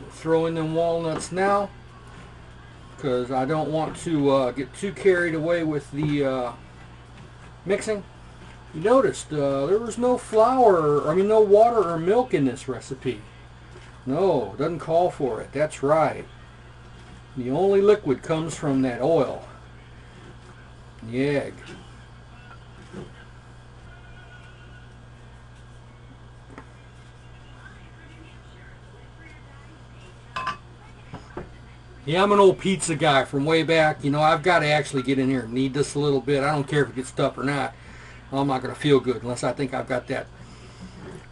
We'll throw in them walnuts now, because I don't want to get too carried away with the mixing. You noticed there was no flour, no water or milk in this recipe. No, it doesn't call for it. That's right. The only liquid comes from that oil, the egg. Yeah, I'm an old pizza guy from way back. You know, I've got to actually get in here and knead this a little bit. I don't care if it gets tough or not. I'm not going to feel good unless I think I've got that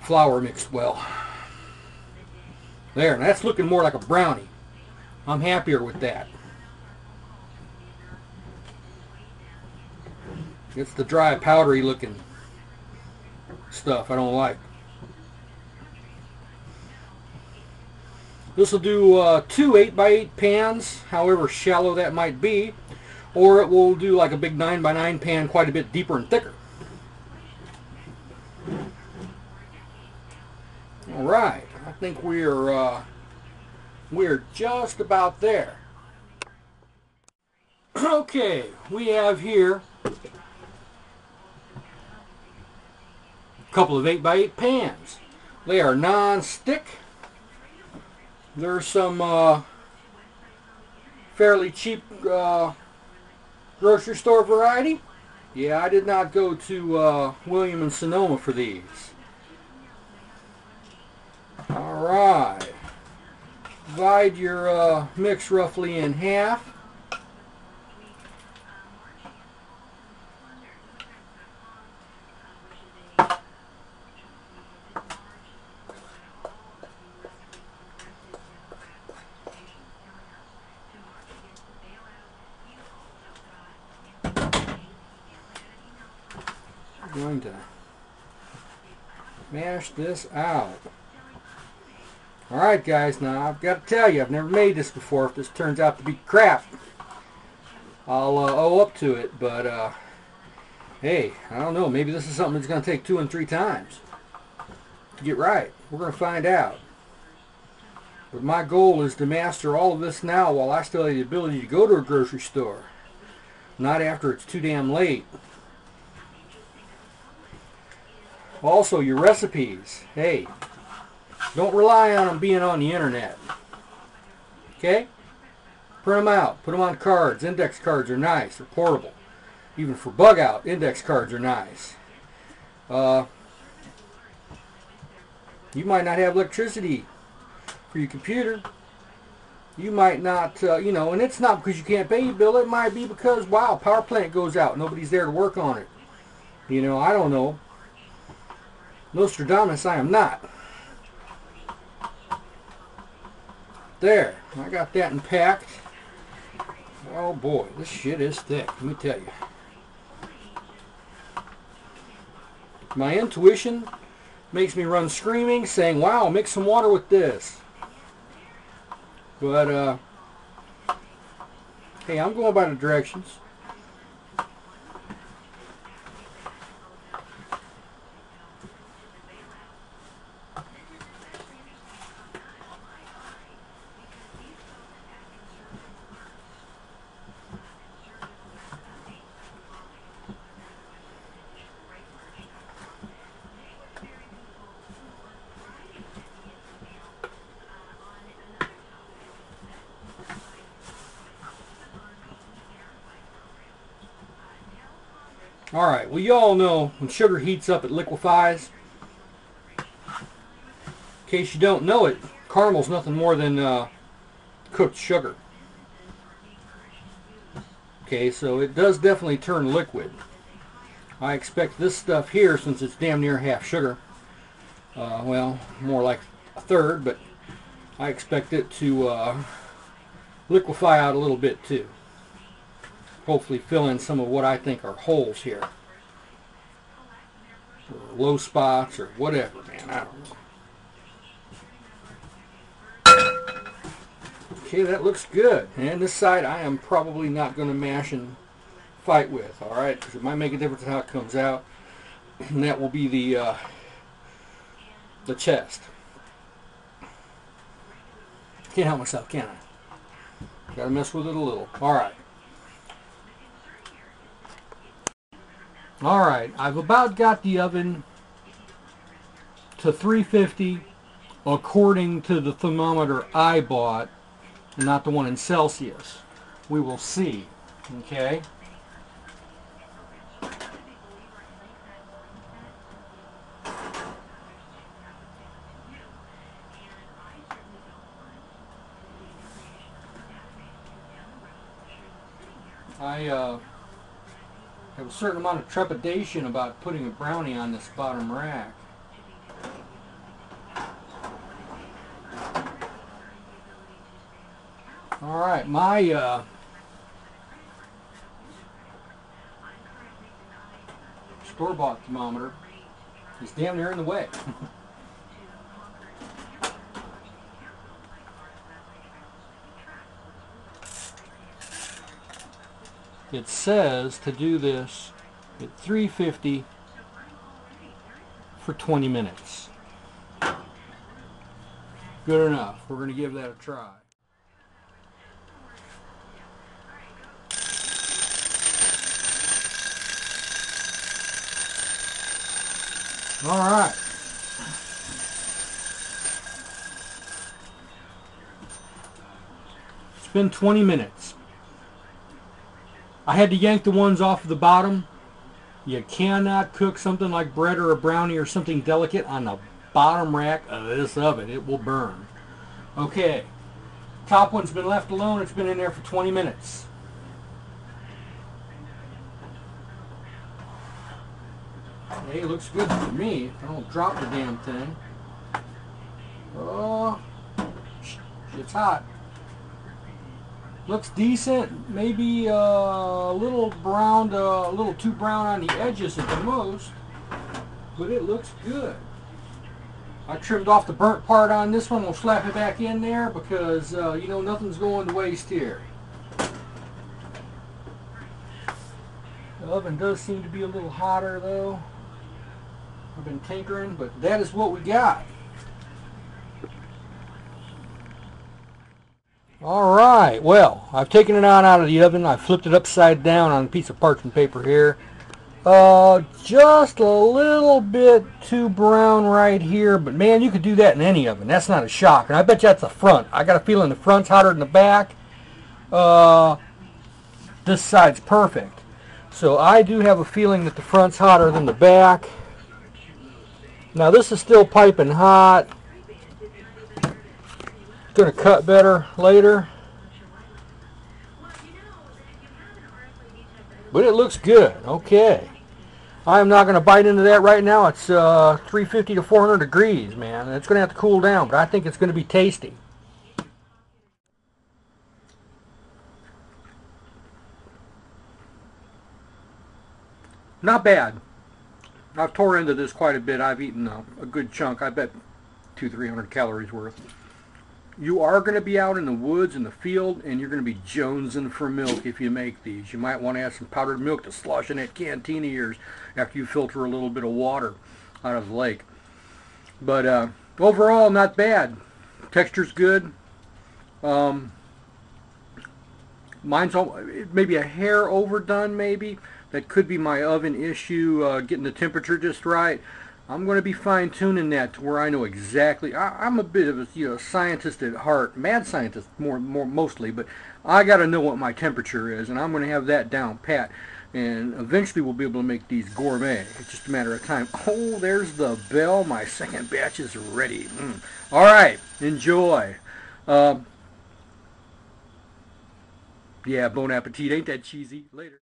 flour mixed well. There, that's looking more like a brownie. I'm happier with that. It's the dry, powdery looking stuff I don't like. This will do 2 8x8 pans, however shallow that might be, or it will do like a big 9x9 pan, quite a bit deeper and thicker. All right, I think we're just about there. Okay, we have here a couple of 8x8 pans. They are non-stick. There's some fairly cheap grocery store variety. Yeah, I did not go to William and Sonoma for these. Alright. Divide your mix roughly in half. Going to mash this out. Alright guys, now I've got to tell you, I've never made this before. If this turns out to be crap, I'll owe up to it, but hey, I don't know, maybe this is something that's going to take 2 and 3 times to get right. We're going to find out. But my goal is to master all of this now while I still have the ability to go to a grocery store, not after it's too damn late. Also, your recipes, hey, don't rely on them being on the internet. Okay? Print them out. Put them on cards. Index cards are nice. They're portable. Even for bug out, index cards are nice. You might not have electricity for your computer. You might not, and it's not because you can't pay your bill. It might be because, wow, power plant goes out. Nobody's there to work on it. I don't know. Nostradamus, I am not. There, I got that unpacked. Oh boy, this shit is thick, let me tell you. My intuition makes me run screaming, saying, wow, mix some water with this. But, hey, I'm going by the directions. Alright, well you all know when sugar heats up it liquefies. In case you don't know it, caramel's nothing more than cooked sugar. Okay, so it does definitely turn liquid. I expect this stuff here, since it's damn near half sugar, well, more like a third, but I expect it to liquefy out a little bit too. Hopefully fill in some of what I think are holes here, or low spots, or whatever, man, I don't know. Okay, that looks good. And this side I am probably not going to mash and fight with, alright, because it might make a difference in how it comes out. And that will be the chest. Can't help myself, can I? Gotta mess with it a little. Alright. Alright, I've about got the oven to 350 according to the thermometer I bought, and not the one in Celsius. We will see. Okay? I have a certain amount of trepidation about putting a brownie on this bottom rack. Alright, my store-bought thermometer is damn near in the way. It says to do this at 350 for 20 minutes. Good enough. We're going to give that a try. All right. It's been 20 minutes. I had to yank the ones off of the bottom. You cannot cook something like bread or a brownie or something delicate on the bottom rack of this oven. It will burn. Okay. Top one's been left alone. It's been in there for 20 minutes. Hey, it looks good to me. I don't drop the damn thing. Oh, it's hot. Looks decent. Maybe a little browned, a little too brown on the edges at the most, but it looks good. I trimmed off the burnt part on this one. We'll slap it back in there because you know, nothing's going to waste here. The oven does seem to be a little hotter though. I've been tinkering, but that is what we got. Alright, well, I've taken it out of the oven. I flipped it upside down on a piece of parchment paper here. Just a little bit too brown right here, but man, you could do that in any oven. That's not a shock. And I bet you that's the front. I got a feeling the front's hotter than the back. This side's perfect. So I do have a feeling that the front's hotter than the back. Now this is still piping hot. Going to cut better later, but it looks good. Okay, I'm not going to bite into that right now. It's 350 to 400 degrees, man. It's going to have to cool down, but I think it's going to be tasty. Not bad. I've tore into this quite a bit. I've eaten a good chunk. I bet 200-300 calories worth. You are going to be out in the woods, in the field, and you're going to be jonesing for milk if you make these. You might want to add some powdered milk to slosh in that canteen of yours after you filter a little bit of water out of the lake. But overall, not bad. Texture's good. Mine's maybe a hair overdone, maybe. That could be my oven issue, getting the temperature just right. I'm going to be fine-tuning that to where I know exactly. I'm a bit of a scientist at heart, mad scientist more mostly, but I got to know what my temperature is, and I'm going to have that down pat. And eventually we'll be able to make these gourmet. It's just a matter of time. Oh, there's the bell. My second batch is ready. All right, enjoy. Yeah, bon appetit. Ain't that cheesy? Later.